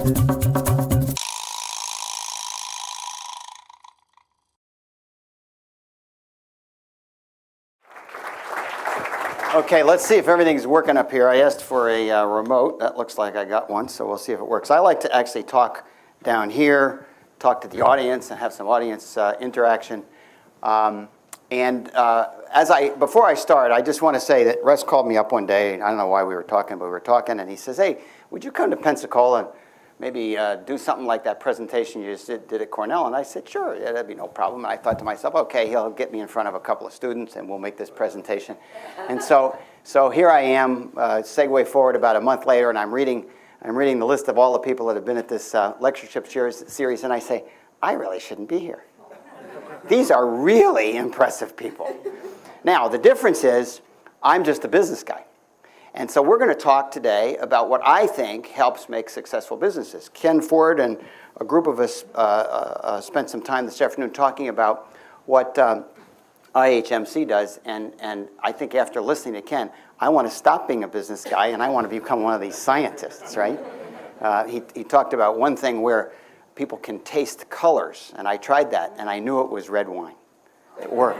Okay, let's see if everything's working up here. I asked for a remote. That looks like I got one, so we'll see if it works. I like to actually talk down here, talk to the audience, and have some audience interaction. Before I start, I just want to say that Russ called me up one day, and I don't know why we were talking, but we were talking, and he says, hey, would you come to Pensacola and maybe do something like that presentation you just did at Cornell? And I said, sure, yeah, that'd be no problem. And I thought to myself, okay, he'll get me in front of a couple of students and we'll make this presentation. And so here I am, segue forward about a month later, and I'm reading the list of all the people that have been at this lectureship series, and I say, I really shouldn't be here. These are really impressive people. Now, the difference is I'm just a business guy. And so we're going to talk today about what I think helps make successful businesses. Ken Ford and a group of us spent some time this afternoon talking about what IHMC does. And I think after listening to Ken, I want to stop being a business guy and I want to become one of these scientists, right? He talked about one thing where people can taste colors. And I tried that, and I knew it was red wine. It worked.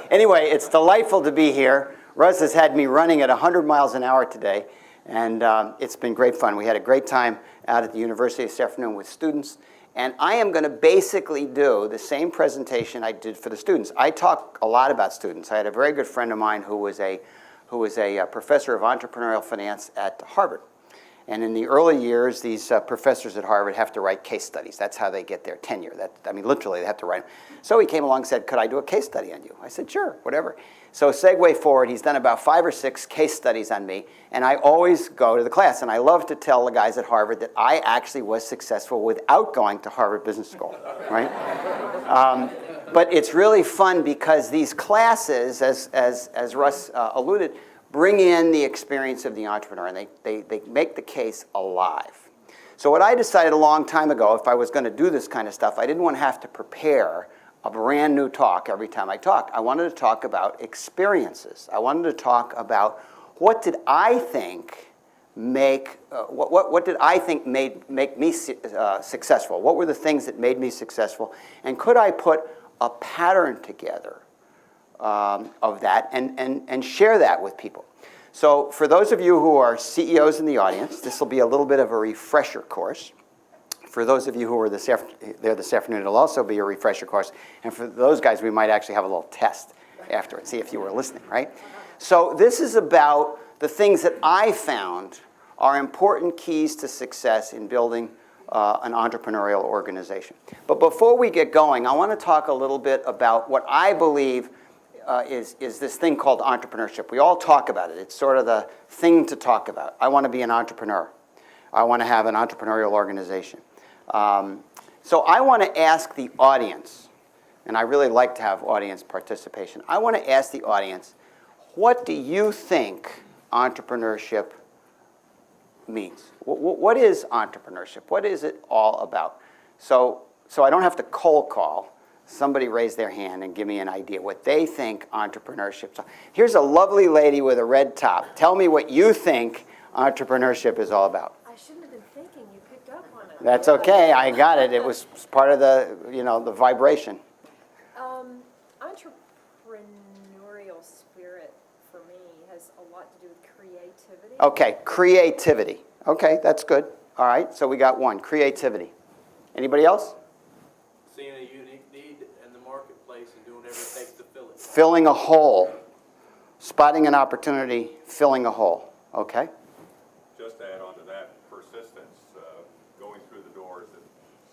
Anyway, it's delightful to be here. Russ has had me running at 100 miles an hour today, and it's been great fun. We had a great time out at the university this afternoon with students, and I am going to basically do the same presentation I did for the students. I talk a lot about students. I had a very good friend of mine who was a professor of entrepreneurial finance at Harvard. And in the early years, these professors at Harvard have to write case studies. That's how they get their tenure. Literally, they have to write them. So he came along and said, could I do a case study on you? I said, sure, whatever. So segue forward, he's done about 5 or 6 case studies on me, and I always go to the class. And I love to tell the guys at Harvard that I actually was successful without going to Harvard Business School, right? But it's really fun because these classes, as Russ alluded, bring in the experience of the entrepreneur, and they make the case alive. So what I decided a long time ago, if I was going to do this kind of stuff, I didn't want to have to prepare a brand new talk every time I talked. I wanted to talk about experiences. I wanted to talk about what did I think make me successful? What were the things that made me successful? And could I put a pattern together of that and share that with people? So for those of you who are CEOs in the audience, this will be a little bit of a refresher course. For those of you who are there this afternoon, it'll also be a refresher course. And for those guys, we might actually have a little test afterwards, see if you were listening, right? So this is about the things that I found are important keys to success in building an entrepreneurial organization. But before we get going, I want to talk a little bit about what I believe is this thing called entrepreneurship. We all talk about it. It's sort of the thing to talk about. I want to be an entrepreneur. I want to have an entrepreneurial organization. So I want to ask the audience, and I really like to have audience participation. I want to ask the audience, what do you think entrepreneurship means? What is entrepreneurship? What is it all about? So I don't have to cold call. Somebody raise their hand and give me an idea what they think entrepreneurship is. Here's a lovely lady with a red top. Tell me what you think entrepreneurship is all about. I shouldn't have been thinking. You picked up on it. That's okay. I got it. It was part of the vibration. Entrepreneurial spirit for me has a lot to do with creativity. Okay, creativity. Okay, that's good. All right, so we got one, creativity. Anybody else? Seeing a unique need in the marketplace and doing whatever it takes to fill it. Filling a hole. Spotting an opportunity, filling a hole. Okay? Just to add on to that, persistence, going through the doors that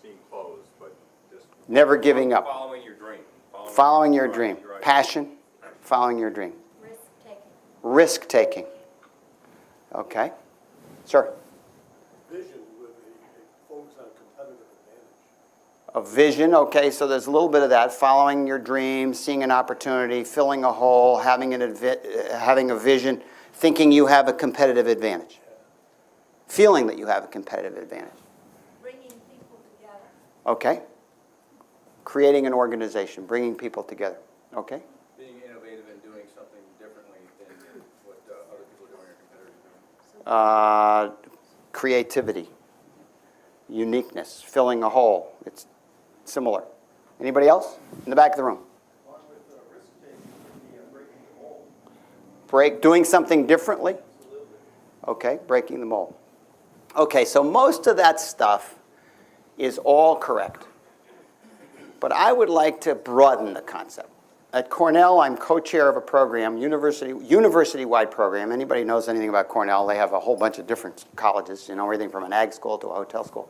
seem closed, but just Never giving up. Following your dream. Following your dream. Passion, following your dream. Risk-taking. Risk-taking. Okay. Sir? Vision with a focus on competitive advantage. A vision, okay, so there's a little bit of that. Following your dream, seeing an opportunity, filling a hole, having a vision, thinking you have a competitive advantage. Feeling that you have a competitive advantage. Bringing people together. Okay. Creating an organization, bringing people together. Okay. Being innovative and doing something differently than what other people are doing or competitors are doing. creativity, uniqueness, filling a hole. It's similar. Anybody else? In the back of the room. Along with risk-taking would be breaking the mold. Doing something differently? Absolutely. Okay, breaking the mold. Okay, so most of that stuff is all correct. But I would like to broaden the concept. At Cornell, I'm co-chair of a program, university-wide program. Anybody knows anything about Cornell, they have a whole bunch of different colleges, everything from an ag school to a hotel school.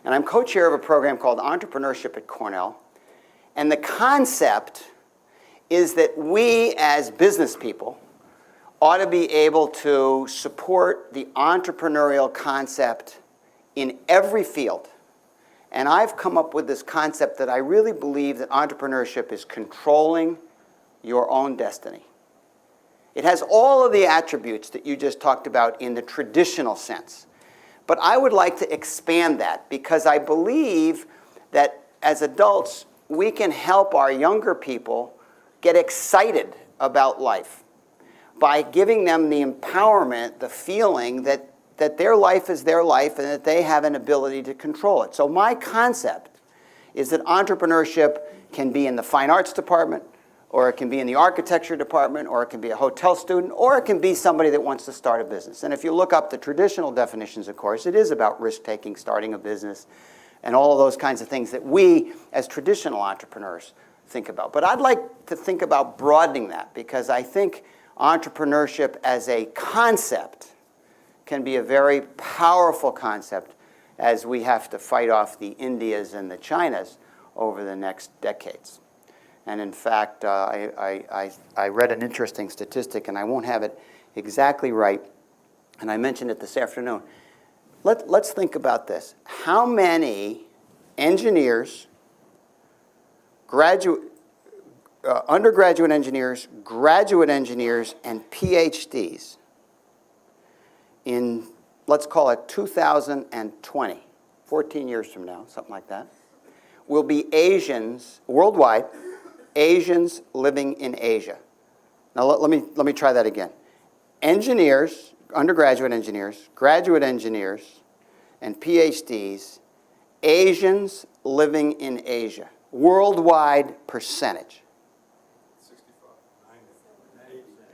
And I'm co-chair of a program called Entrepreneurship at Cornell. And the concept is that we as business people ought to be able to support the entrepreneurial concept in every field. And I've come up with this concept that I really believe that entrepreneurship is controlling your own destiny. It has all of the attributes that you just talked about in the traditional sense. But I would like to expand that because I believe that as adults, we can help our younger people get excited about life by giving them the empowerment, the feeling that their life is their life and that they have an ability to control it. So my concept is that entrepreneurship can be in the fine arts department, or it can be in the architecture department, or it can be a hotel student, or it can be somebody that wants to start a business. And if you look up the traditional definitions, of course, it is about risk-taking, starting a business, and all of those kinds of things that we, as traditional entrepreneurs, think about. But I'd like to think about broadening that because I think entrepreneurship as a concept can be a very powerful concept as we have to fight off the Indias and the Chinas over the next decades. And in fact, I read an interesting statistic, and I won't have it exactly right, and I mentioned it this afternoon. Let's think about this. How many engineers, undergraduate engineers, graduate engineers, and PhDs in, let's call it 2020, 14 years from now, something like that, will be Asians, worldwide, Asians living in Asia. Now let me try that again. Engineers, undergraduate engineers, graduate engineers, and PhDs, Asians living in Asia. Worldwide percentage.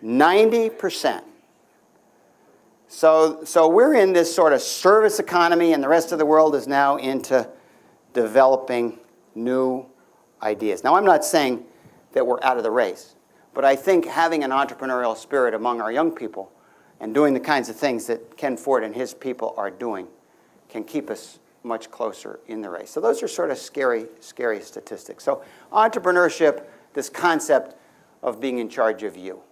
90%. So we're in this sort of service economy, and the rest of the world is now into developing new ideas. Now, I'm not saying that we're out of the race, but I think having an entrepreneurial spirit among our young people and doing the kinds of things that Ken Ford and his people are doing can keep us much closer in the race. So those are sort of scary statistics. So entrepreneurship, this concept of being in charge of you.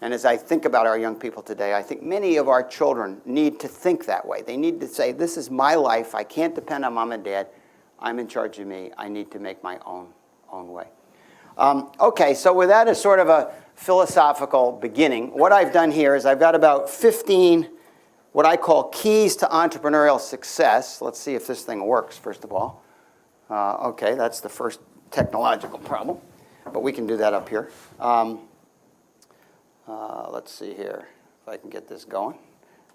And as I think about our young people today, I think many of our children need to think that way. They need to say, this is my life. I can't depend on mom and dad. I'm in charge of me. I need to make my own way. Okay, so with that as sort of a philosophical beginning, what I've done here is I've got about 15 what I call keys to entrepreneurial success. Let's see if this thing works, first of all. Okay, that's the first technological problem, but we can do that up here. Let's see here if I can get this going.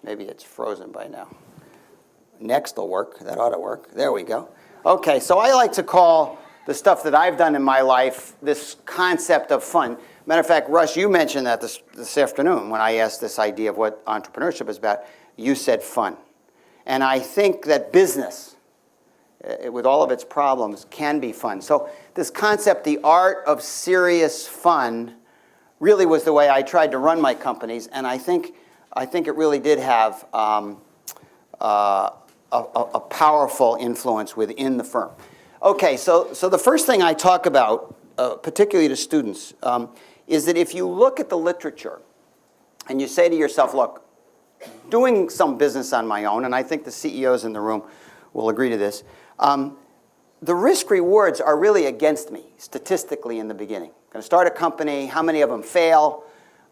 Maybe it's frozen by now. Next will work. That ought to work. There we go. Okay, so I like to call the stuff that I've done in my life this concept of fun. Matter of fact, Russ, you mentioned that this afternoon when I asked this idea of what entrepreneurship is about. You said fun. And I think that business, with all of its problems, can be fun. So this concept, the art of serious fun, really was the way I tried to run my companies, and I think it really did have a powerful influence within the firm. Okay, so the first thing I talk about, particularly to students, is that if you look at the literature and you say to yourself, look, doing some business on my own, and I think the CEOs in the room will agree to this, the risk rewards are really against me statistically in the beginning. Going to start a company, how many of them fail?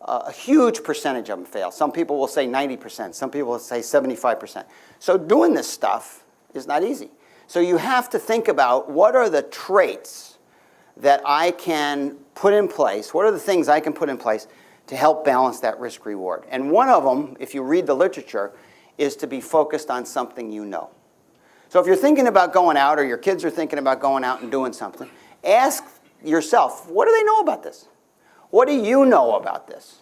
A huge percentage of them fail. Some people will say 90%. Some people will say 75%. So doing this stuff is not easy. So you have to think about what are the traits that I can put in place, what are the things I can put in place to help balance that risk reward. And one of them, if you read the literature, is to be focused on something you know. So if you're thinking about going out, or your kids are thinking about going out and doing something, ask yourself, what do they know about this? What do you know about this?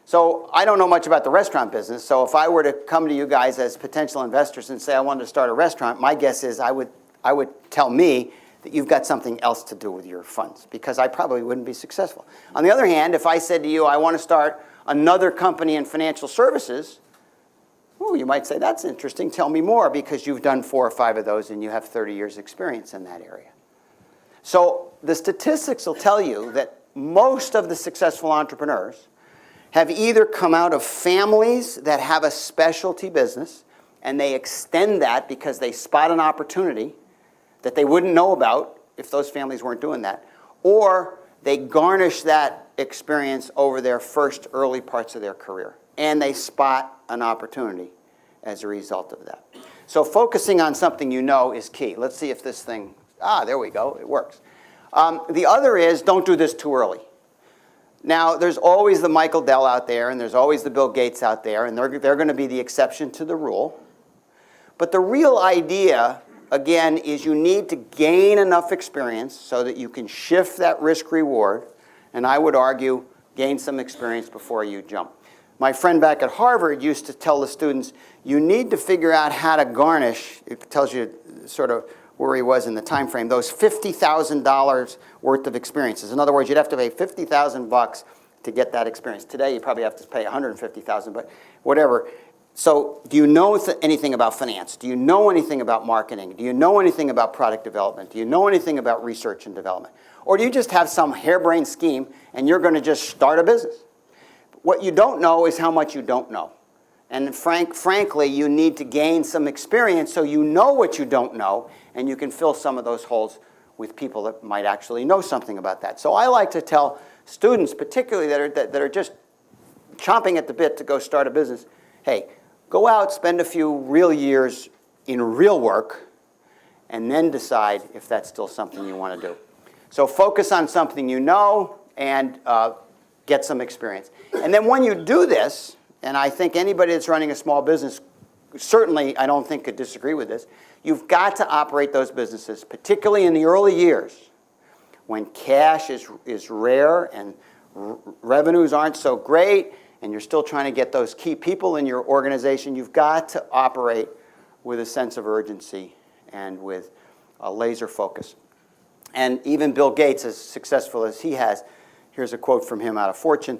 So I don't know much about the restaurant business, so if I were to come to you guys as potential investors and say I wanted to start a restaurant, my guess is I would tell me that you've got something else to do with your funds, because I probably wouldn't be successful. On the other hand, if I said to you, I want to start another company in financial services, oh, you might say, that's interesting, tell me more, because you've done 4 or 5 of those and you have 30 years experience in that area. So the statistics will tell you that most of the successful entrepreneurs have either come out of families that have a specialty business, and they extend that because they spot an opportunity that they wouldn't know about if those families weren't doing that, or they garnish that experience over their first early parts of their career, and they spot an opportunity as a result of that. So focusing on something you know is key. Let's see if this thing, there we go, it works. The other is, don't do this too early. Now, there's always the Michael Dell out there, and there's always the Bill Gates out there, and they're going to be the exception to the rule. But the real idea, again, is you need to gain enough experience so that you can shift that risk-reward, and I would argue, gain some experience before you jump. My friend back at Harvard used to tell the students, you need to figure out how to garnish, it tells you sort of where he was in the time frame, those $50,000 worth of experiences. In other words, you'd have to pay $50,000 to get that experience. Today, you probably have to pay $150,000, but whatever. So do you know anything about finance? Do you know anything about marketing? Do you know anything about product development? Do you know anything about research and development? Or do you just have some harebrained scheme and you're going to just start a business? What you don't know is how much you don't know. And frankly, you need to gain some experience so you know what you don't know, and you can fill some of those holes with people that might actually know something about that. So I like to tell students, particularly that are just chomping at the bit to go start a business, hey, go out, spend a few real years in real work, and then decide if that's still something you want to do. So focus on something you know and get some experience. And then when you do this, and I think anybody that's running a small business, certainly I don't think could disagree with this, you've got to operate those businesses, particularly in the early years, when cash is rare and revenues aren't so great, and you're still trying to get those key people in your organization. You've got to operate with a sense of urgency and with a laser focus. And even Bill Gates, as successful as he has, here's a quote from him out of Fortune,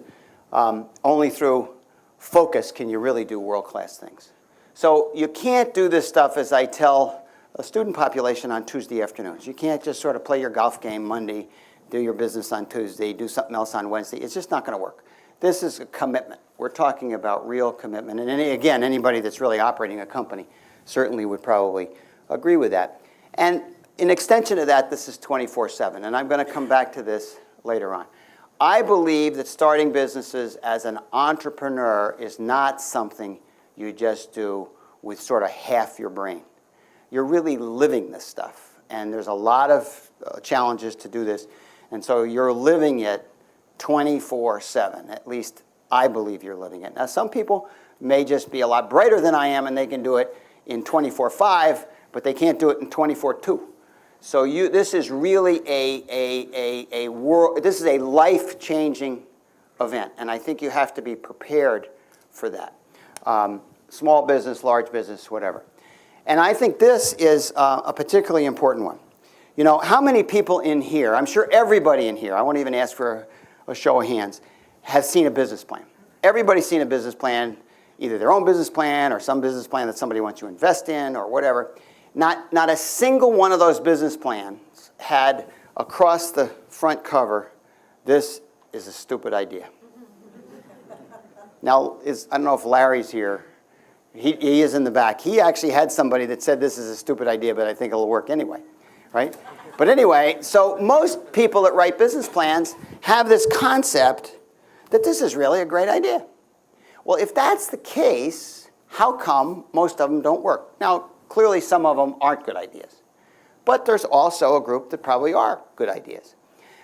only through focus can you really do world-class things. So you can't do this stuff, as I tell a student population, on Tuesday afternoons. You can't just sort of play your golf game Monday, do your business on Tuesday, do something else on Wednesday. It's just not going to work. This is a commitment. We're talking about real commitment. And again, anybody that's really operating a company certainly would probably agree with that. And in extension of that, this is 24/7. And I'm going to come back to this later on. I believe that starting businesses as an entrepreneur is not something you just do with sort of half your brain. You're really living this stuff. And there's a lot of challenges to do this. And so you're living it 24/7. At least I believe you're living it. Now, some people may just be a lot brighter than I am, and they can do it in 24/5, but they can't do it in 24/2. So this is really a world. This is a life-changing event, and I think you have to be prepared for that. Small business, large business, whatever. And I think this is a particularly important one. You know, how many people in here, I'm sure everybody in here, I won't even ask for a show of hands, has seen a business plan. Everybody's seen a business plan, either their own business plan or some business plan that somebody wants you to invest in or whatever. Not a single one of those business plans had across the front cover, this is a stupid idea. Now, I don't know if Larry's here. He is in the back. He actually had somebody that said this is a stupid idea, but I think it'll work anyway, right? But anyway, so most people that write business plans have this concept that this is really a great idea. Well, if that's the case, how come most of them don't work? Now, clearly some of them aren't good ideas. But there's also a group that probably are good ideas.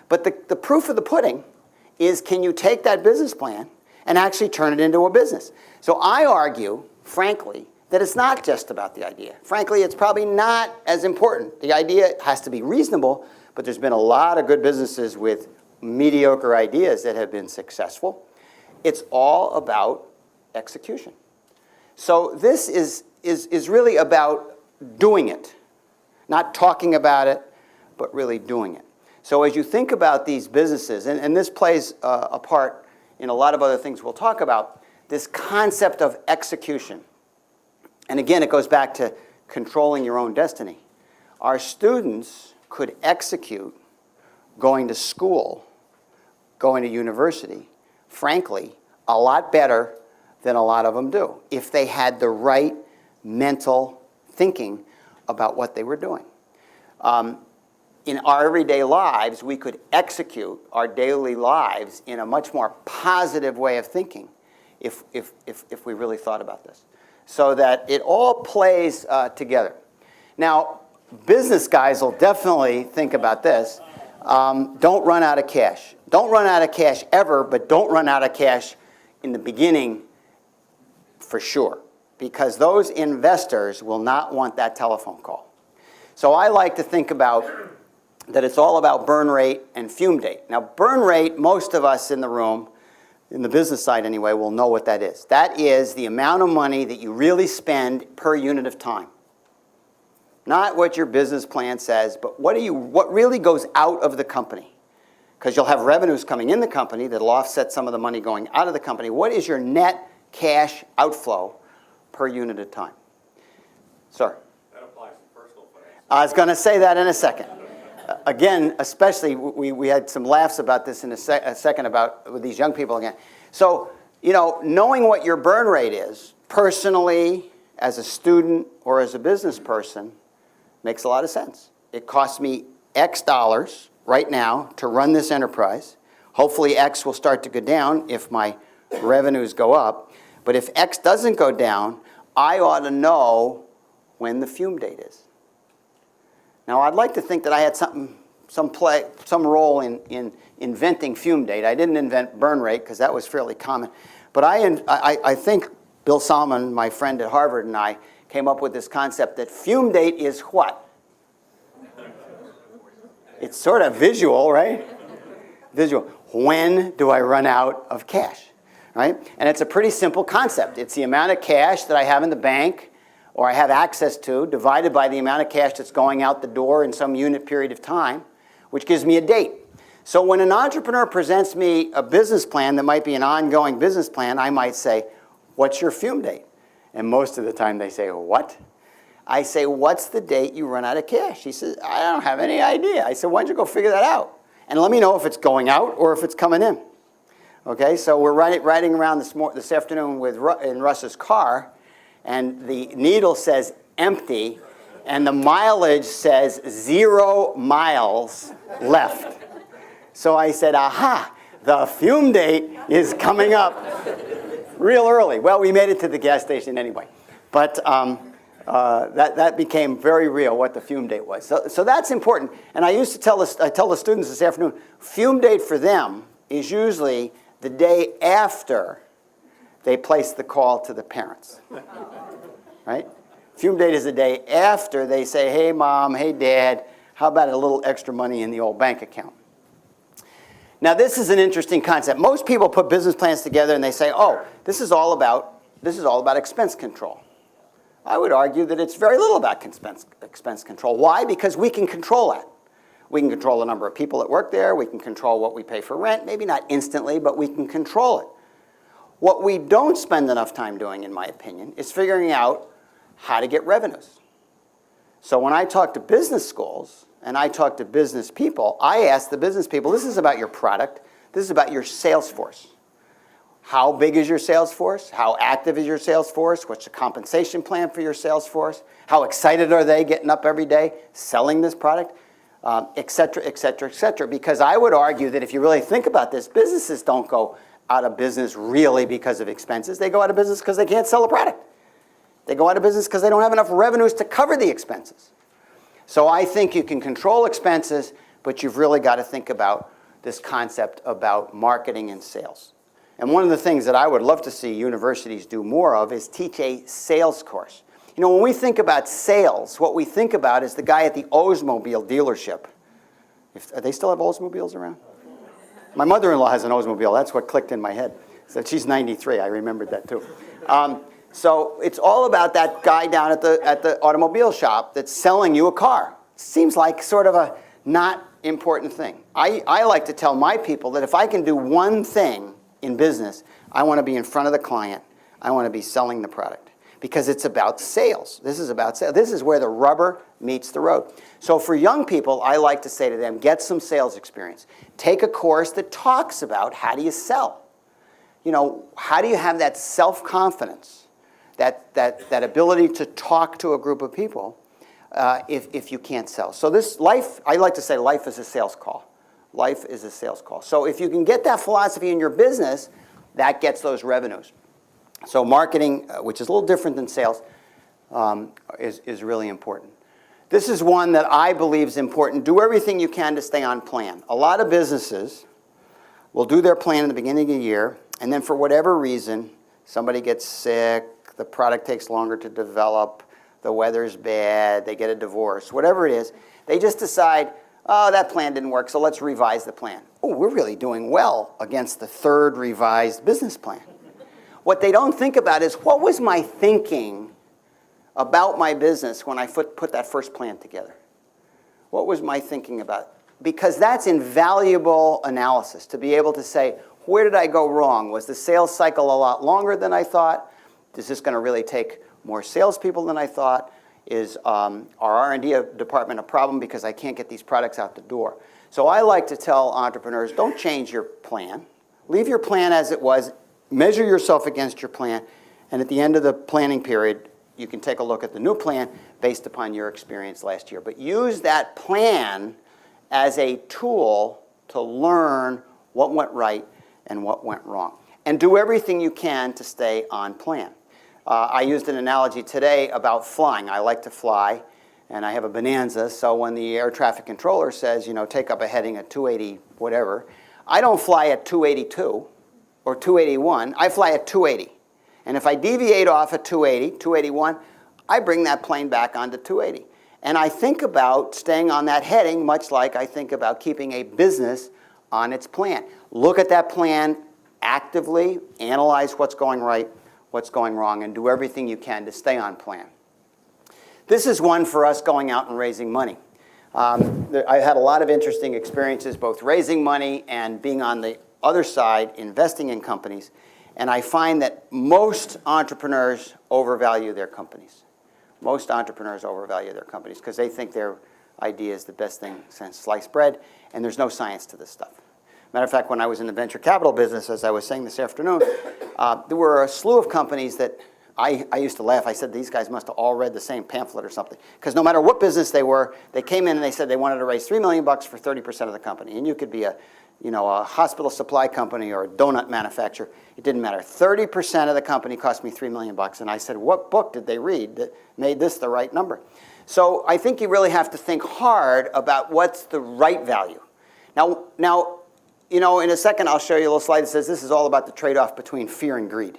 But the proof of the pudding is, can you take that business plan and actually turn it into a business? So I argue, frankly, that it's not just about the idea. Frankly, it's probably not as important. The idea has to be reasonable, but there's been a lot of good businesses with mediocre ideas that have been successful. It's all about execution. So this is really about doing it, not talking about it, but really doing it. So as you think about these businesses, and this plays a part in a lot of other things we'll talk about, this concept of execution. And again, it goes back to controlling your own destiny. Our students could execute going to school, going to university, frankly, a lot better than a lot of them do if they had the right mental thinking about what they were doing. In our everyday lives, we could execute our daily lives in a much more positive way of thinking if we really thought about this. So that it all plays together. Now, business guys will definitely think about this. Don't run out of cash. Don't run out of cash ever, but don't run out of cash in the beginning for sure, because those investors will not want that telephone call. So I like to think about that it's all about burn rate and fume date. Now, burn rate, most of us in the room, in the business side anyway, will know what that is. That is the amount of money that you really spend per unit of time. Not what your business plan says, but what really goes out of the company. Because you'll have revenues coming in the company that'll offset some of the money going out of the company. What is your net cash outflow per unit of time? Sir? That applies to personal finance. I was going to say that in a second. Again, especially, we had some laughs about this in a second about with these young people again. So, knowing what your burn rate is, personally, as a student or as a business person, makes a lot of sense. It costs me X dollars right now to run this enterprise. Hopefully X will start to go down if my revenues go up. But if X doesn't go down, I ought to know when the fume date is. Now, I'd like to think that I had some role in inventing fume date. I didn't invent burn rate because that was fairly common. But I think Bill Salmon, my friend at Harvard, and I came up with this concept that fume date is what? It's sort of visual, right? Visual. When do I run out of cash, right? And it's a pretty simple concept. It's the amount of cash that I have in the bank or I have access to, divided by the amount of cash that's going out the door in some unit period of time, which gives me a date. So when an entrepreneur presents me a business plan that might be an ongoing business plan, I might say, what's your fume date? And most of the time they say, what? I say, what's the date you run out of cash? He says, I don't have any idea. I said, why don't you go figure that out? And let me know if it's going out or if it's coming in. Okay, so we're riding around this afternoon in Russ's car, and the needle says empty, and the mileage says 0 miles left. So I said, aha, the fume date is coming up real early. Well, we made it to the gas station anyway. But that became very real, what the fume date was. So that's important. And I used to tell the students this afternoon, fume date for them is usually the day after they place the call to the parents, right? Fume date is the day after they say, hey, Mom, hey, Dad, how about a little extra money in the old bank account? Now, this is an interesting concept. Most people put business plans together and they say, oh, this is all about expense control. I would argue that it's very little about expense control. Why? Because we can control that. We can control the number of people that work there. We can control what we pay for rent. Maybe not instantly, but we can control it. What we don't spend enough time doing, in my opinion, is figuring out how to get revenues. So when I talk to business schools and I talk to business people, I ask the business people, this is about your product. This is about your sales force. How big is your sales force? How active is your sales force? What's the compensation plan for your sales force? How excited are they getting up every day selling this product? Et cetera, et cetera, et cetera. Because I would argue that if you really think about this, businesses don't go out of business really because of expenses. They go out of business because they can't sell a product. They go out of business because they don't have enough revenues to cover the expenses. So I think you can control expenses, but you've really got to think about this concept about marketing and sales. And one of the things that I would love to see universities do more of is teach a sales course. You know, when we think about sales, what we think about is the guy at the Oldsmobile dealership. They still have Oldsmobiles around? My mother-in-law has an Oldsmobile. That's what clicked in my head. So she's 93. I remembered that too. So it's all about that guy down at the automobile shop that's selling you a car. Seems like sort of a not important thing. I like to tell my people that if I can do one thing in business, I want to be in front of the client. I want to be selling the product because it's about sales. This is about sales. This is where the rubber meets the road. So for young people, I like to say to them, get some sales experience. Take a course that talks about how do you sell. You know, how do you have that self-confidence, that ability to talk to a group of people if you can't sell. So this life, I like to say life is a sales call. Life is a sales call. So if you can get that philosophy in your business, that gets those revenues. So marketing, which is a little different than sales, is really important. This is one that I believe is important. Do everything you can to stay on plan. A lot of businesses will do their plan in the beginning of the year, and then for whatever reason, somebody gets sick, the product takes longer to develop, the weather's bad, they get a divorce, whatever it is, they just decide, oh, that plan didn't work, so let's revise the plan. Oh, we're really doing well against the third revised business plan. What they don't think about is, what was my thinking about my business when I put that first plan together? What was my thinking about it? Because that's invaluable analysis, to be able to say, where did I go wrong? Was the sales cycle a lot longer than I thought? Is this going to really take more salespeople than I thought? Is our R&D department a problem because I can't get these products out the door? So I like to tell entrepreneurs, don't change your plan. Leave your plan as it was. Measure yourself against your plan. And at the end of the planning period, you can take a look at the new plan based upon your experience last year. But use that plan as a tool to learn what went right and what went wrong. And do everything you can to stay on plan. I used an analogy today about flying. I like to fly, and I have a Bonanza, so when the air traffic controller says, you know, take up a heading at 280 whatever, I don't fly at 282 or 281, I fly at 280. And if I deviate off at 280, 281, I bring that plane back onto 280. And I think about staying on that heading much like I think about keeping a business on its plan. Look at that plan actively, analyze what's going right, what's going wrong, and do everything you can to stay on plan. This is one for us going out and raising money. I've had a lot of interesting experiences both raising money and being on the other side, investing in companies. And I find that most entrepreneurs overvalue their companies. Most entrepreneurs overvalue their companies because they think their idea is the best thing since sliced bread, and there's no science to this stuff. Matter of fact, when I was in the venture capital business, as I was saying this afternoon, there were a slew of companies that I used to laugh. I said, these guys must have all read the same pamphlet or something. Because no matter what business they were, they came in and they said they wanted to raise $3 million for 30% of the company. And you could be a hospital supply company or a donut manufacturer. It didn't matter. 30% of the company cost me $3 million. And I said, what book did they read that made this the right number? So I think you really have to think hard about what's the right value. Now, in a second, I'll show you a little slide that says this is all about the trade-off between fear and greed.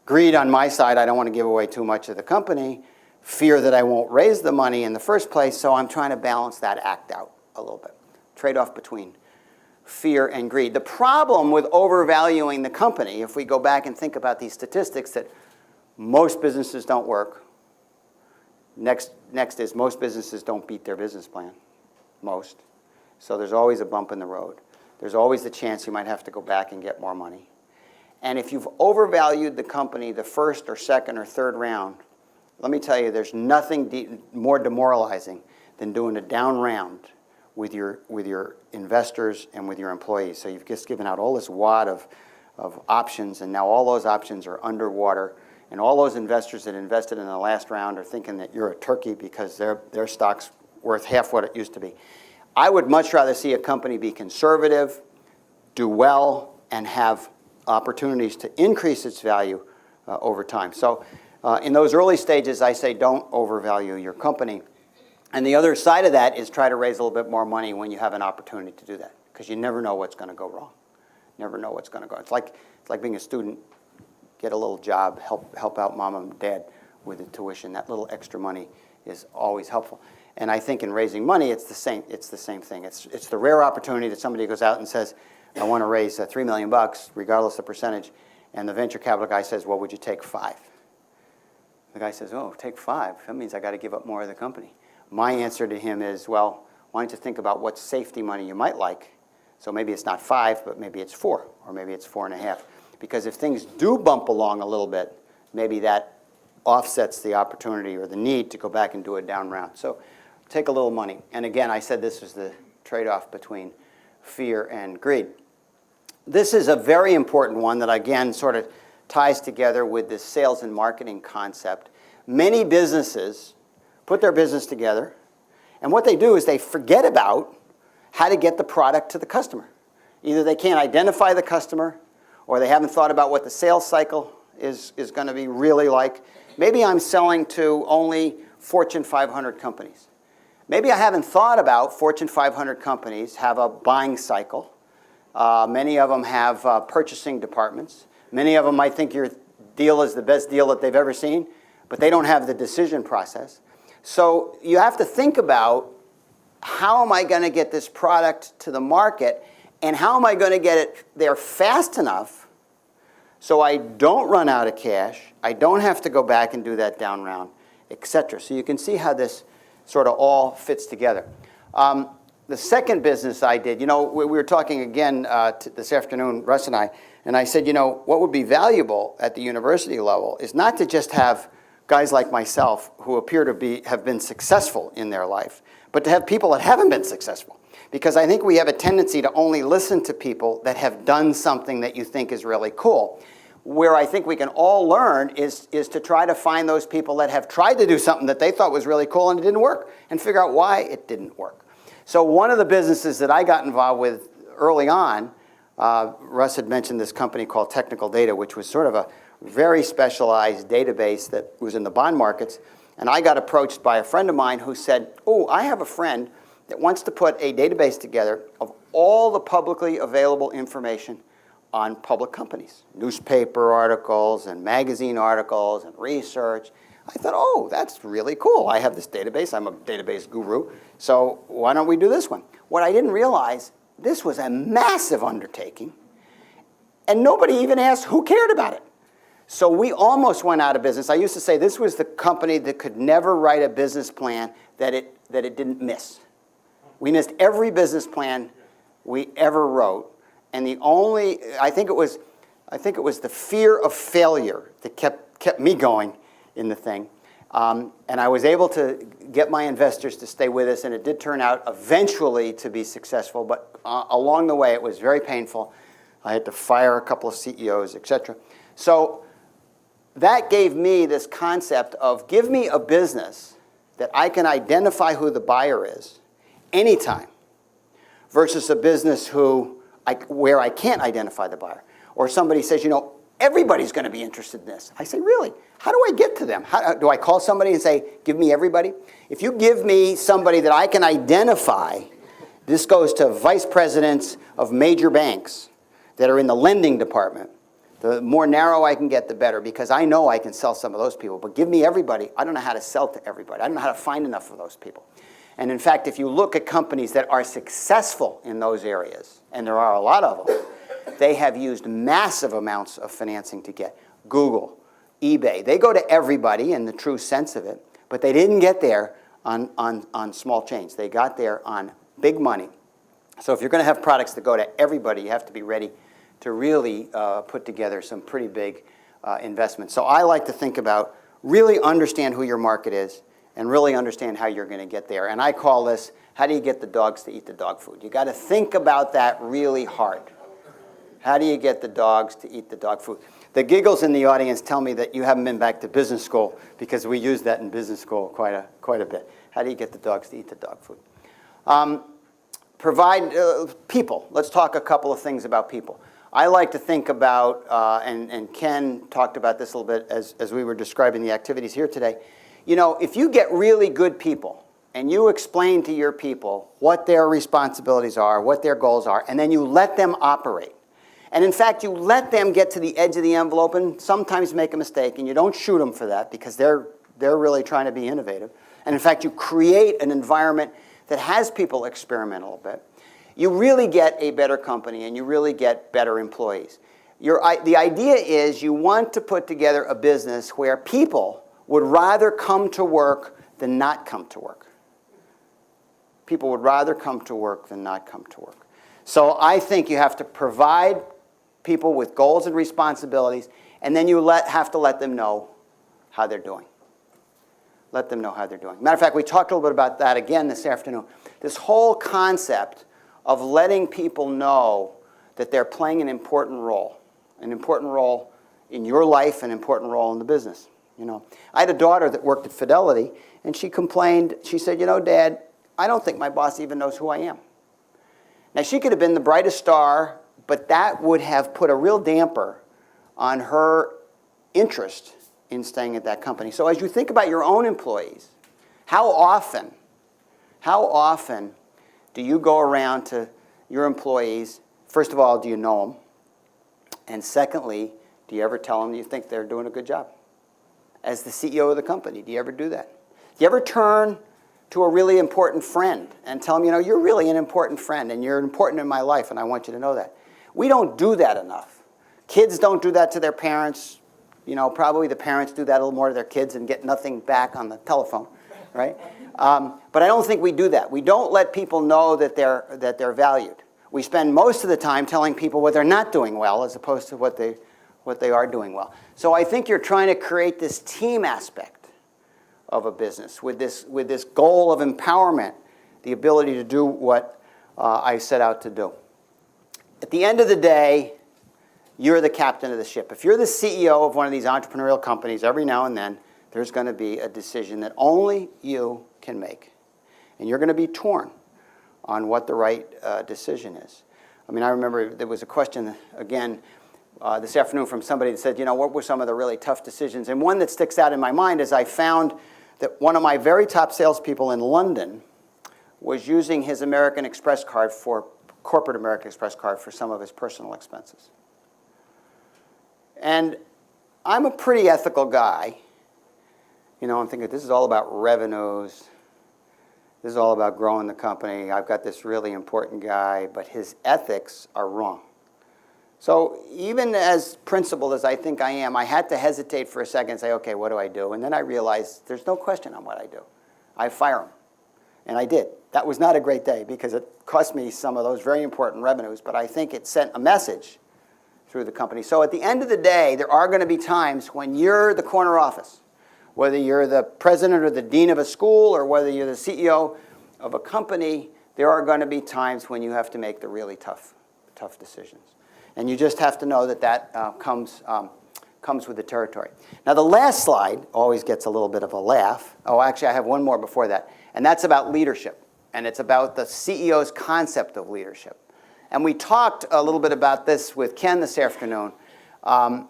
Greed on my side, I don't want to give away too much of the company. Fear that I won't raise the money in the first place, so I'm trying to balance that act out a little bit. Trade-off between fear and greed. The problem with overvaluing the company, if we go back and think about these statistics, that most businesses don't work. Next is most businesses don't beat their business plan. Most. So there's always a bump in the road. There's always the chance you might have to go back and get more money. And if you've overvalued the company the first or second or third round, let me tell you, there's nothing more demoralizing than doing a down round with your investors and with your employees. So you've just given out all this wad of options, and now all those options are underwater, and all those investors that invested in the last round are thinking that you're a turkey because their stock's worth half what it used to be. I would much rather see a company be conservative, do well, and have opportunities to increase its value over time. So in those early stages, I say don't overvalue your company. And the other side of that is try to raise a little bit more money when you have an opportunity to do that, because you never know what's going to go wrong. Never know what's going to go. It's like It's like being a student, get a little job, help out mom and dad with the tuition. That little extra money is always helpful. And I think in raising money, it's the same thing. It's the rare opportunity that somebody goes out and says, I want to raise $3 million, regardless of percentage. And the venture capital guy says, well, would you take 5? The guy says, oh, take 5. That means I got to give up more of the company. My answer to him is, well, why don't you think about what safety money you might like? So maybe it's not 5, but maybe it's 4, or maybe it's 4.5. Because if things do bump along a little bit, maybe that offsets the opportunity or the need to go back and do a down round. So take a little money. And again, I said this was the trade-off between fear and greed. This is a very important one that, again, sort of ties together with this sales and marketing concept. Many businesses put their business together, and what they do is they forget about how to get the product to the customer. Either they can't identify the customer, or they haven't thought about what the sales cycle is going to be really like. Maybe I'm selling to only Fortune 500 companies. Maybe I haven't thought about Fortune 500 companies have a buying cycle. Many of them have purchasing departments. Many of them might think your deal is the best deal that they've ever seen, but they don't have the decision process. So you have to think about, how am I going to get this product to the market, and how am I going to get it there fast enough so I don't run out of cash, I don't have to go back and do that down round, etc. So you can see how this sort of all fits together. The second business I did, we were talking again this afternoon, Russ and I said, what would be valuable at the university level is not to just have guys like myself who appear to have been successful in their life, but to have people that haven't been successful. Because I think we have a tendency to only listen to people that have done something that you think is really cool. Where I think we can all learn is to try to find those people that have tried to do something that they thought was really cool and it didn't work, and figure out why it didn't work. So one of the businesses that I got involved with early on, Russ had mentioned this company called Technical Data, which was sort of a very specialized database that was in the bond markets. And I got approached by a friend of mine who said, oh, I have a friend that wants to put a database together of all the publicly available information on public companies, newspaper articles and magazine articles and research. I thought, oh, that's really cool. I have this database. I'm a database guru. So why don't we do this one? What I didn't realize, this was a massive undertaking, and nobody even asked who cared about it. So we almost went out of business. I used to say this was the company that could never write a business plan that it didn't miss. We missed every business plan we ever wrote, and I think it was the fear of failure that kept me going in the thing. And I was able to get my investors to stay with us, and it did turn out eventually to be successful, but along the way it was very painful. I had to fire a couple of CEOs, etc. So that gave me this concept of, give me a business that I can identify who the buyer is anytime, versus a business where I can't identify the buyer. Or somebody says, everybody's going to be interested in this. I say, really? How do I get to them? Do I call somebody and say, give me everybody? If you give me somebody that I can identify, this goes to vice presidents of major banks that are in the lending department. The more narrow I can get, the better, because I know I can sell some of those people. But give me everybody. I don't know how to sell to everybody. I don't know how to find enough of those people. And in fact, if you look at companies that are successful in those areas, and there are a lot of them, they have used massive amounts of financing to get. Google, eBay, they go to everybody in the true sense of it, but they didn't get there on small change. They got there on big money. So if you're going to have products that go to everybody, you have to be ready to really put together some pretty big investments. So I like to think about, really understand who your market is and really understand how you're going to get there. And I call this, how do you get the dogs to eat the dog food? You got to think about that really hard. How do you get the dogs to eat the dog food? The giggles in the audience tell me that you haven't been back to business school, because we use that in business school quite a bit. How do you get the dogs to eat the dog food? Provide people. Let's talk a couple of things about people. I like to think about, and Ken talked about this a little bit as we were describing the activities here today. If you get really good people and you explain to your people what their responsibilities are, what their goals are, and then you let them operate, And in fact, you let them get to the edge of the envelope and sometimes make a mistake, and you don't shoot them for that because they're really trying to be innovative. And in fact, you create an environment that has people experiment a little bit. You really get a better company, and you really get better employees. The idea is you want to put together a business where people would rather come to work than not come to work. People would rather come to work than not come to work. So I think you have to provide people with goals and responsibilities, and then you have to let them know how they're doing. Let them know how they're doing. Matter of fact, we talked a little bit about that again this afternoon. This whole concept of letting people know that they're playing an important role in your life, an important role in the business. You know, I had a daughter that worked at Fidelity, and she complained. She said, "You know, Dad, I don't think my boss even knows who I am." Now, she could have been the brightest star, but that would have put a real damper on her interest in staying at that company. So as you think about your own employees, how often do you go around to your employees? First of all, do you know them? And secondly, do you ever tell them you think they're doing a good job? As the CEO of the company, do you ever do that? Do you ever turn to a really important friend and tell them, you know, you're really an important friend and you're important in my life and I want you to know that? We don't do that enough. Kids don't do that to their parents. You know, probably the parents do that a little more to their kids and get nothing back on the telephone, right? But I don't think we do that. We don't let people know that they're valued. We spend most of the time telling people what they're not doing well as opposed to what they are doing well. So I think you're trying to create this team aspect of a business with this goal of empowerment, the ability to do what I set out to do. At the end of the day, you're the captain of the ship. If you're the CEO of one of these entrepreneurial companies, every now and then there's going to be a decision that only you can make. And you're going to be torn on what the right decision is. I mean, I remember there was a question, again, this afternoon from somebody that said, you know, what were some of the really tough decisions? And one that sticks out in my mind is I found that one of my very top salespeople in London was using his American Express card corporate American Express card for some of his personal expenses. And I'm a pretty ethical guy. You know, I'm thinking this is all about revenues. This is all about growing the company. I've got this really important guy, but his ethics are wrong. So even as principled as I think I am, I had to hesitate for a second and say, okay, what do I do? And then I realized there's no question on what I do. I fire him. And I did. That was not a great day because it cost me some of those very important revenues, but I think it sent a message through the company. So at the end of the day, there are going to be times when you're the corner office, whether you're the president or the dean of a school or whether you're the CEO of a company, there are going to be times when you have to make the really tough decisions. And you just have to know that comes with the territory. Now, the last slide always gets a little bit of a laugh. Oh, actually, I have one more before that. And that's about leadership. And it's about the CEO's concept of leadership. And we talked a little bit about this with Ken this afternoon. And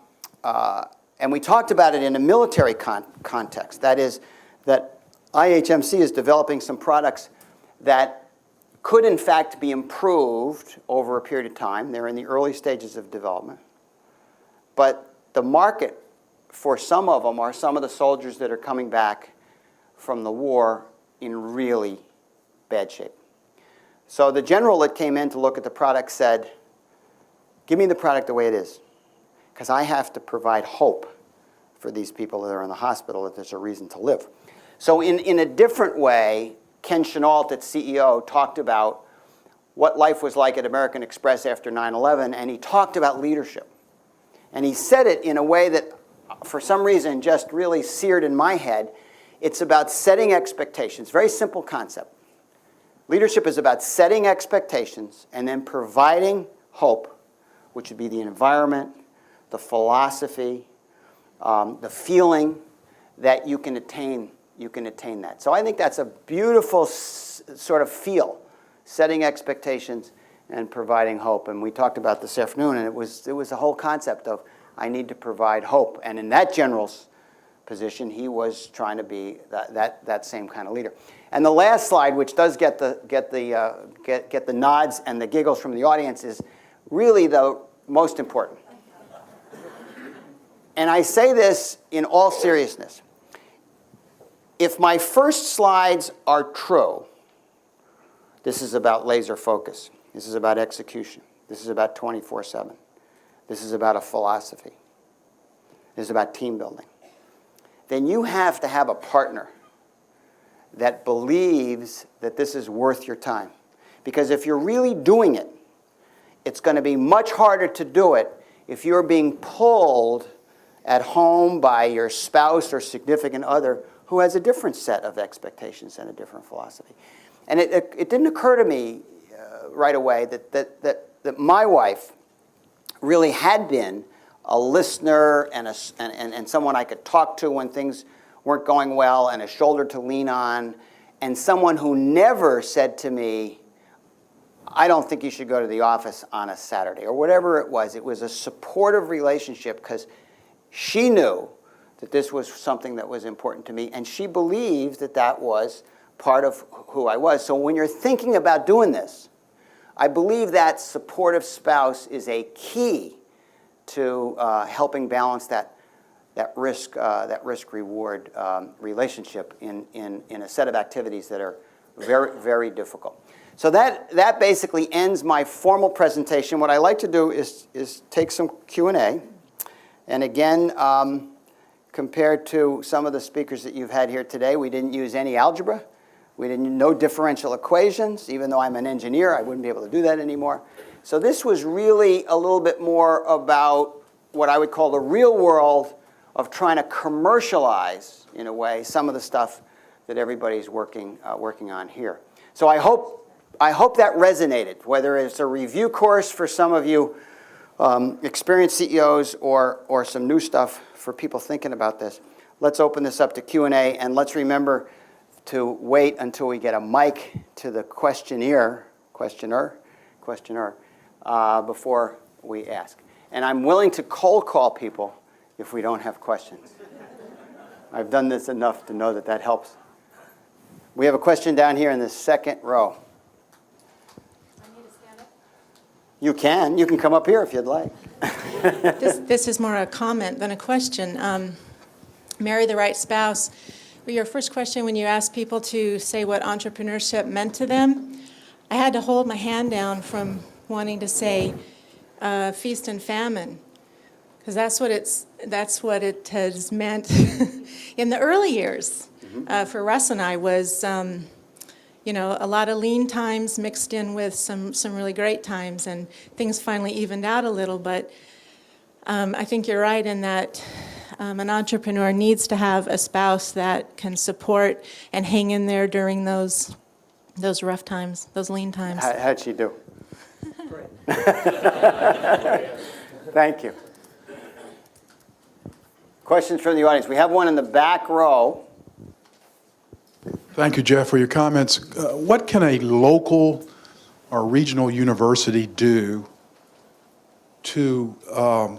we talked about it in a military context. That is, that IHMC is developing some products that could, in fact, be improved over a period of time. They're in the early stages of development. But the market for some of them are some of the soldiers that are coming back from the war in really bad shape. So the general that came in to look at the product said, give me the product the way it is, because I have to provide hope for these people that are in the hospital that there's a reason to live. So in a different way, Ken Chenault, its CEO, talked about what life was like at American Express after 9/11, and he talked about leadership. And he said it in a way that, for some reason, just really seared in my head. It's about setting expectations. Very simple concept. Leadership is about setting expectations and then providing hope, which would be the environment, the philosophy, the feeling that you can attain that. So I think that's a beautiful sort of feel, setting expectations and providing hope. And we talked about this afternoon, and it was a whole concept of I need to provide hope. And in that general's position, he was trying to be that same kind of leader. And the last slide, which does get the nods and the giggles from the audience, is really the most important. And I say this in all seriousness. If my first slides are true, this is about laser focus. This is about execution. This is about 24/7. This is about a philosophy. This is about team building. Then you have to have a partner that believes that this is worth your time. Because if you're really doing it, it's going to be much harder to do it if you're being pulled at home by your spouse or significant other who has a different set of expectations and a different philosophy. And it didn't occur to me right away that my wife really had been a listener and someone I could talk to when things weren't going well, and a shoulder to lean on, and someone who never said to me, I don't think you should go to the office on a Saturday, or whatever it was. It was a supportive relationship because she knew that this was something that was important to me, and she believed that that was part of who I was. So when you're thinking about doing this, I believe that supportive spouse is a key to helping balance that risk-reward relationship in a set of activities that are very, very difficult. So that basically ends my formal presentation. What I like to do is take some Q&A. And again, compared to some of the speakers that you've had here today, we didn't use any algebra. We didn't no differential equations. Even though I'm an engineer, I wouldn't be able to do that anymore. So this was really a little bit more about what I would call the real world of trying to commercialize, in a way, some of the stuff that everybody's working on here. So I hope that resonated, whether it's a review course for some of you experienced CEOs or some new stuff for people thinking about this. Let's open this up to Q&A, and let's remember to wait until we get a mic to the questioner, before we ask. And I'm willing to cold call people if we don't have questions. I've done this enough to know that that helps. We have a question down here in the second row. I need to stand up. You can come up here if you'd like. This is more a comment than a question. Marry the right spouse. Your first question, when you asked people to say what entrepreneurship meant to them, I had to hold my hand down from wanting to say feast and famine, because that's what it has meant in the early years. For Russ and I was, a lot of lean times mixed in with some really great times, and things finally evened out a little. But I think you're right in that an entrepreneur needs to have a spouse that can support and hang in there during those rough times, those lean times. How'd she do? Thank you. Questions from the audience. We have one in the back row. Thank you, Jeff, for your comments. What can a local or regional university do to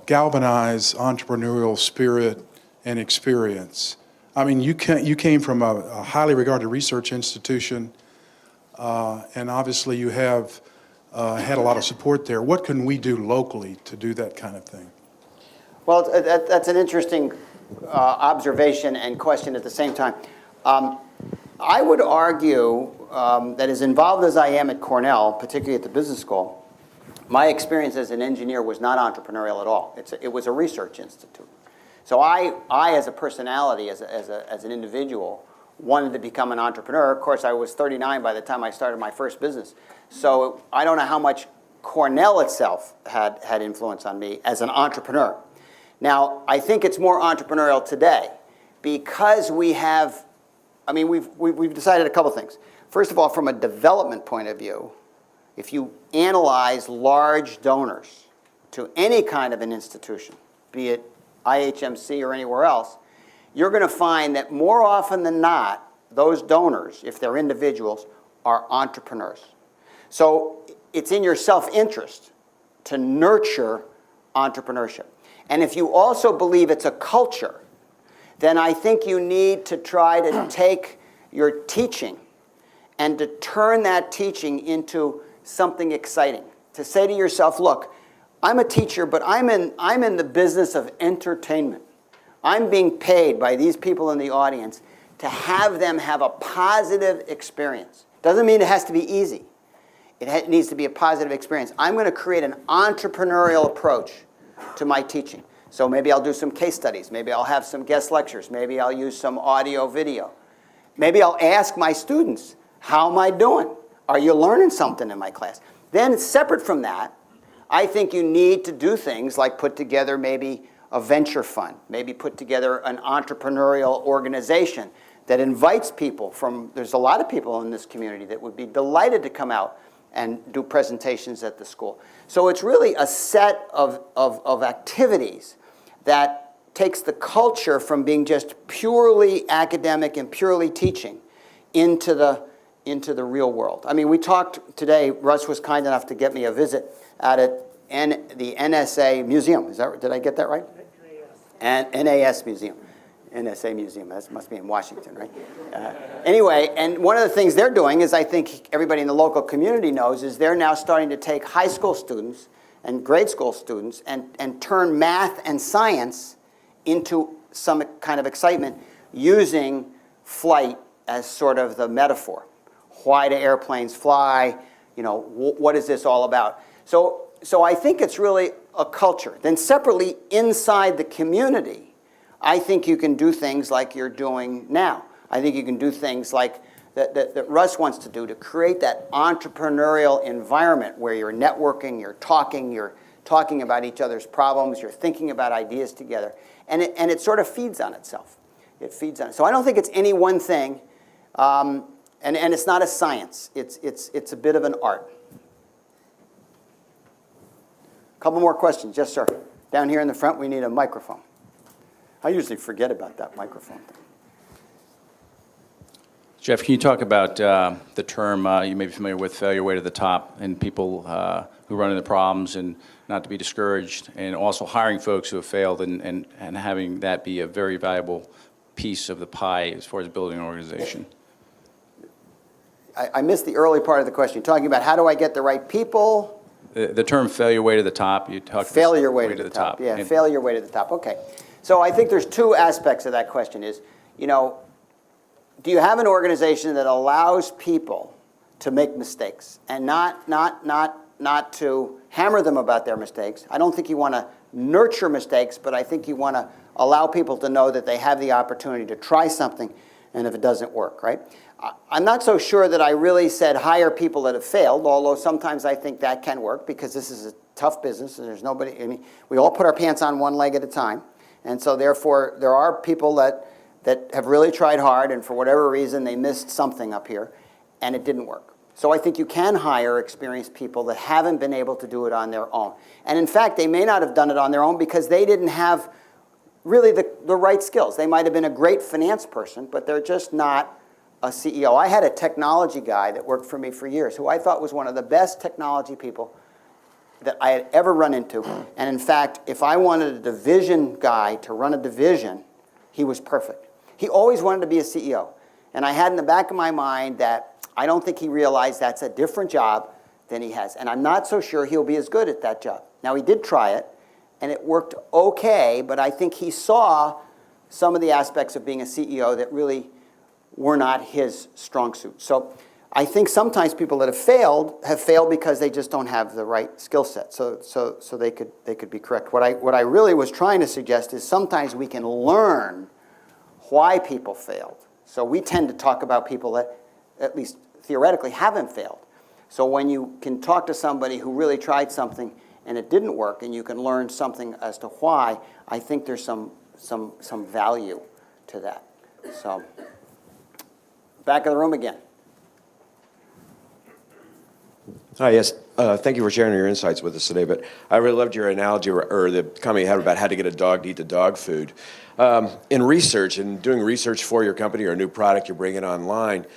galvanize entrepreneurial spirit and experience? I mean, you came from a highly regarded research institution, and obviously you have had a lot of support there. What can we do locally to do that kind of thing? Well, that's an interesting observation and question at the same time. I would argue that as involved as I am at Cornell, particularly at the business school, my experience as an engineer was not entrepreneurial at all. It was a research institute. So I as a personality, as an individual, wanted to become an entrepreneur. Of course, I was 39 by the time I started my first business. So I don't know how much Cornell itself had influence on me as an entrepreneur. Now, I think it's more entrepreneurial today because we've decided a couple things. First of all, from a development point of view, if you analyze large donors to any kind of an institution, be it IHMC or anywhere else, you're going to find that more often than not, those donors, if they're individuals, are entrepreneurs. So it's in your self-interest to nurture entrepreneurship. And if you also believe it's a culture, then I think you need to try to take your teaching and to turn that teaching into something exciting. To say to yourself, look, I'm a teacher, but I'm in the business of entertainment. I'm being paid by these people in the audience to have them have a positive experience. Doesn't mean it has to be easy. It needs to be a positive experience. I'm going to create an entrepreneurial approach to my teaching. So maybe I'll do some case studies. Maybe I'll have some guest lectures. Maybe I'll use some audio video. Maybe I'll ask my students, how am I doing? Are you learning something in my class? Then separate from that, I think you need to do things like put together maybe a venture fund, maybe put together an entrepreneurial organization that invites people from, there's a lot of people in this community that would be delighted to come out and do presentations at the school. So it's really a set of activities that takes the culture from being just purely academic and purely teaching into the real world. I mean, we talked today, Russ was kind enough to get me a visit out at the NSA Museum. Did I get that right? And NAS Museum. NSA Museum, that must be in Washington, right? Anyway, and one of the things they're doing is, I think everybody in the local community knows, is they're now starting to take high school students and grade school students and turn math and science into some kind of excitement using flight as sort of the metaphor. Why do airplanes fly? You know, what is this all about? So I think it's really a culture. Then separately, inside the community, I think you can do things like you're doing now. I think you can do things like that Russ wants to do to create that entrepreneurial environment where you're networking, you're talking about each other's problems, you're thinking about ideas together, and it sort of feeds on itself. It feeds on it. So I don't think it's any one thing, and it's not a science. It's a bit of an art. Couple more questions. Yes, sir. Down here in the front, we need a microphone. I usually forget about that microphone thing. Jeff, can you talk about the term, you may be familiar with, failure way to the top, and people who run into problems and not to be discouraged, and also hiring folks who have failed and having that be a very valuable piece of the pie as far as building an organization? I missed the early part of the question. You're talking about how do I get the right people? The term failure way to the top, you talked about Failure way to the top. Yeah, failure way to the top. Okay. So I think there's two aspects of that question is, you know, do you have an organization that allows people to make mistakes and not to hammer them about their mistakes? I don't think you want to nurture mistakes, but I think you want to allow people to know that they have the opportunity to try something, and if it doesn't work, right? I'm not so sure that I really said hire people that have failed, although sometimes I think that can work because this is a tough business and there's nobody, I mean, we all put our pants on one leg at a time. And so therefore, there are people that have really tried hard and for whatever reason they missed something up here and it didn't work. So I think you can hire experienced people that haven't been able to do it on their own. And in fact, they may not have done it on their own because they didn't have really the right skills. They might have been a great finance person, but they're just not a CEO. I had a technology guy that worked for me for years who I thought was one of the best technology people that I had ever run into. And in fact, if I wanted a division guy to run a division, he was perfect. He always wanted to be a CEO. And I had in the back of my mind that I don't think he realized that's a different job than he has. And I'm not so sure he'll be as good at that job. Now, he did try it, and it worked okay, but I think he saw some of the aspects of being a CEO that really were not his strong suit. So I think sometimes people that have failed because they just don't have the right skill set. So they could be correct. What I really was trying to suggest is sometimes we can learn why people failed. So we tend to talk about people that, at least theoretically, haven't failed. So when you can talk to somebody who really tried something and it didn't work, and you can learn something as to why, I think there's some value to that. So. Back of the room again. Hi, yes. Thank you for sharing your insights with us today. But I really loved your analogy or the comment you had about how to get a dog to eat the dog food. In research and doing research for your company or a new product you're bringing online,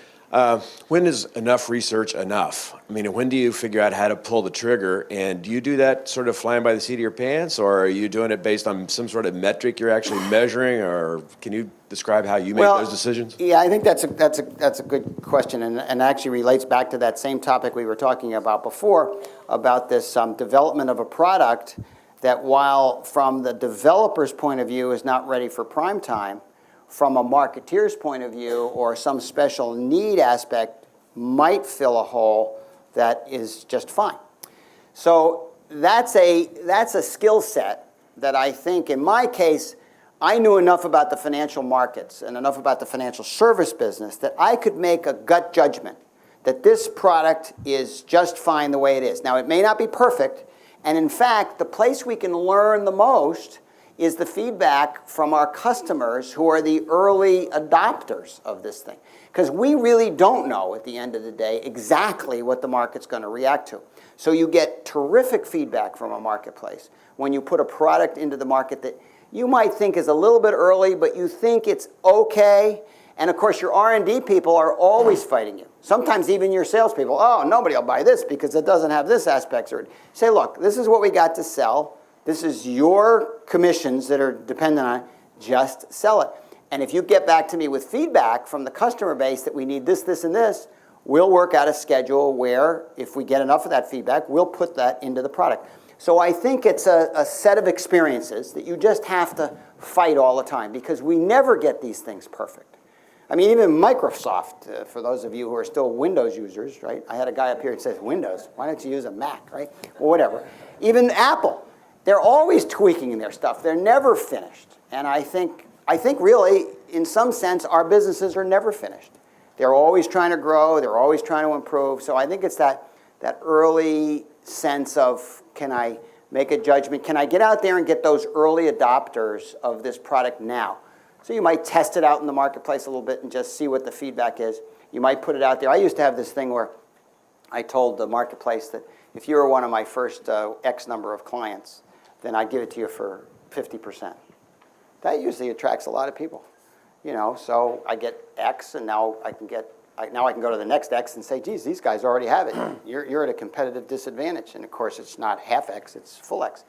When is enough research enough? I mean, when do you figure out how to pull the trigger? And do you do that sort of flying by the seat of your pants, or are you doing it based on some sort of metric you're actually measuring? Or can you describe how you make those decisions? Yeah, I think that's a good question, and actually relates back to that same topic we were talking about before, about this development of a product that, while from the developer's point of view is not ready for prime time, from a marketeer's point of view or some special need aspect might fill a hole that is just fine. So that's a skill set that I think, in my case, I knew enough about the financial markets and enough about the financial service business that I could make a gut judgment that this product is just fine the way it is. Now, it may not be perfect, and in fact, the place we can learn the most is the feedback from our customers who are the early adopters of this thing. Because we really don't know, at the end of the day, exactly what the market's going to react to. So you get terrific feedback from a marketplace when you put a product into the market that you might think is a little bit early, but you think it's okay. And of course, your R&D people are always fighting you. Sometimes even your salespeople, oh, nobody will buy this because it doesn't have this aspect. Or say, look, this is what we got to sell. This is your commissions that are dependent on it. Just sell it. And if you get back to me with feedback from the customer base that we need this, this, and this, we'll work out a schedule where, if we get enough of that feedback, we'll put that into the product. So I think it's a set of experiences that you just have to fight all the time, because we never get these things perfect. I mean, even Microsoft, for those of you who are still Windows users, right? I had a guy up here that says, Windows, why don't you use a Mac, right? Well, whatever. Even Apple, they're always tweaking their stuff. They're never finished. And I think really, in some sense, our businesses are never finished. They're always trying to grow. They're always trying to improve. So I think it's that early sense of, can I make a judgment? Can I get out there and get those early adopters of this product now? So you might test it out in the marketplace a little bit and just see what the feedback is. You might put it out there. I used to have this thing where I told the marketplace that if you were one of my first X number of clients, then I'd give it to you for 50%. That usually attracts a lot of people. So I get X, and now I can go to the next X and say, geez, these guys already have it. You're at a competitive disadvantage. And of course, it's not half X, it's full X.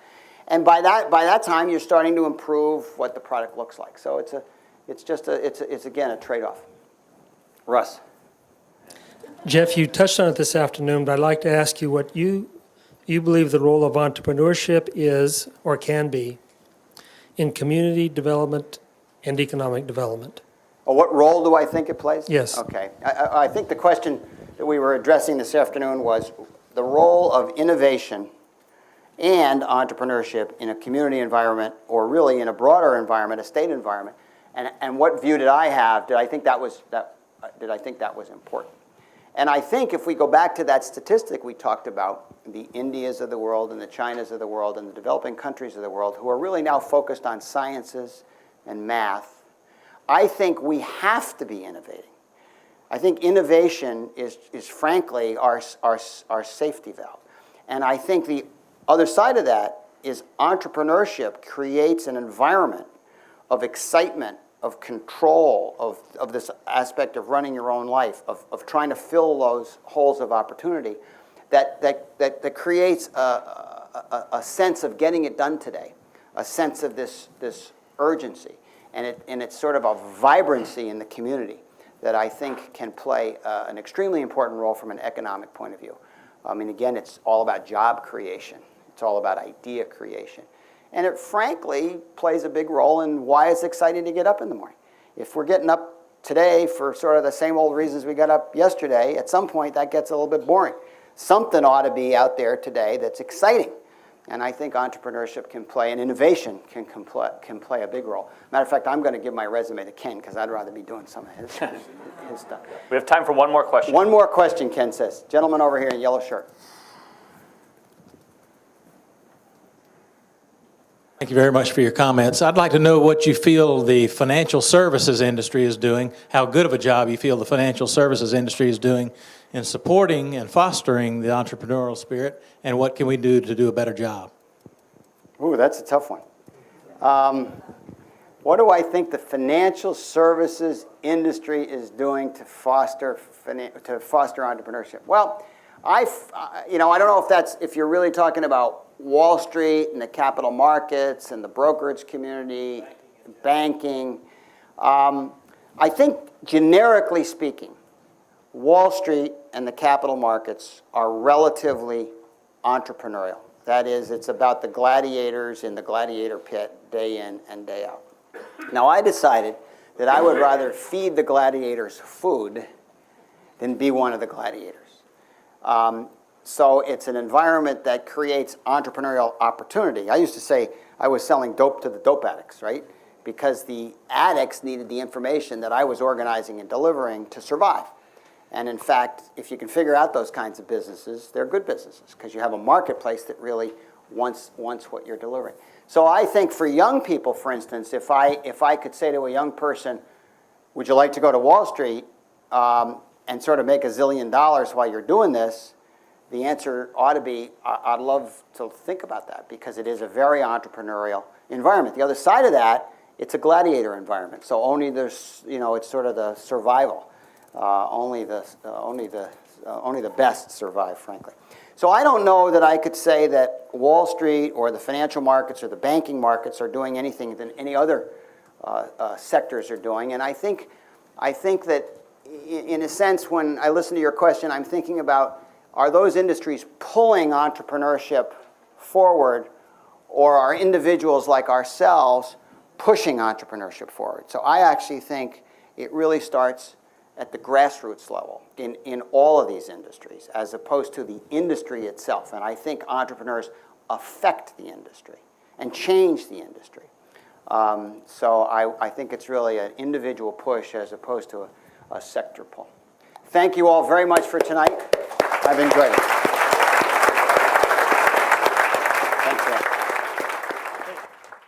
And by that time, you're starting to improve what the product looks like. So it's again a trade-off. Russ. Jeff, you touched on it this afternoon, but I'd like to ask you what you believe the role of entrepreneurship is or can be in community development and economic development. What role do I think it plays? Yes. Okay. I think the question that we were addressing this afternoon was the role of innovation and entrepreneurship in a community environment, or really in a broader environment, a state environment. And what view did I have? Did I think that was important? And I think if we go back to that statistic we talked about, the Indias of the world and the Chinas of the world and the developing countries of the world who are really now focused on sciences and math, I think we have to be innovating. I think innovation is frankly our safety valve. And I think the other side of that is entrepreneurship creates an environment of excitement, of control, of this aspect of running your own life, of trying to fill those holes of opportunity that creates a sense of getting it done today, a sense of this urgency. And it's sort of a vibrancy in the community that I think can play an extremely important role from an economic point of view. I mean, again, it's all about job creation. It's all about idea creation. And it frankly plays a big role in why it's exciting to get up in the morning. If we're getting up today for sort of the same old reasons we got up yesterday, at some point that gets a little bit boring. Something ought to be out there today that's exciting. And I think entrepreneurship can play, and innovation can play a big role. Matter of fact, I'm going to give my resume to Ken because I'd rather be doing some of his stuff. We have time for one more question. One more question, Ken says. Gentleman over here in yellow shirt. Thank you very much for your comments. I'd like to know what you feel the financial services industry is doing, how good of a job you feel the financial services industry is doing in supporting and fostering the entrepreneurial spirit, and what can we do to do a better job? Ooh, that's a tough one. What do I think the financial services industry is doing to foster entrepreneurship? Well, I don't know if you're really talking about Wall Street and the capital markets and the brokerage community, banking. I think generically speaking, Wall Street and the capital markets are relatively entrepreneurial. That is, it's about the gladiators in the gladiator pit day in and day out. Now, I decided that I would rather feed the gladiators food than be one of the gladiators. So it's an environment that creates entrepreneurial opportunity. I used to say I was selling dope to the dope addicts, right? Because the addicts needed the information that I was organizing and delivering to survive. And in fact, if you can figure out those kinds of businesses, they're good businesses because you have a marketplace that really wants what you're delivering. So I think for young people, for instance, if I could say to a young person, would you like to go to Wall Street and sort of make $1 zillion while you're doing this, the answer ought to be, I'd love to think about that because it is a very entrepreneurial environment. The other side of that, it's a gladiator environment. So only there's, it's sort of the survival. Only the best survive, frankly. So I don't know that I could say that Wall Street or the financial markets or the banking markets are doing anything than any other sectors are doing. And I think that, in a sense, when I listen to your question, I'm thinking about, are those industries pulling entrepreneurship forward, or are individuals like ourselves pushing entrepreneurship forward? So I actually think it really starts at the grassroots level in all of these industries, as opposed to the industry itself. And I think entrepreneurs affect the industry and change the industry. So I think it's really an individual push as opposed to a sector pull. Thank you all very much for tonight. I've enjoyed it.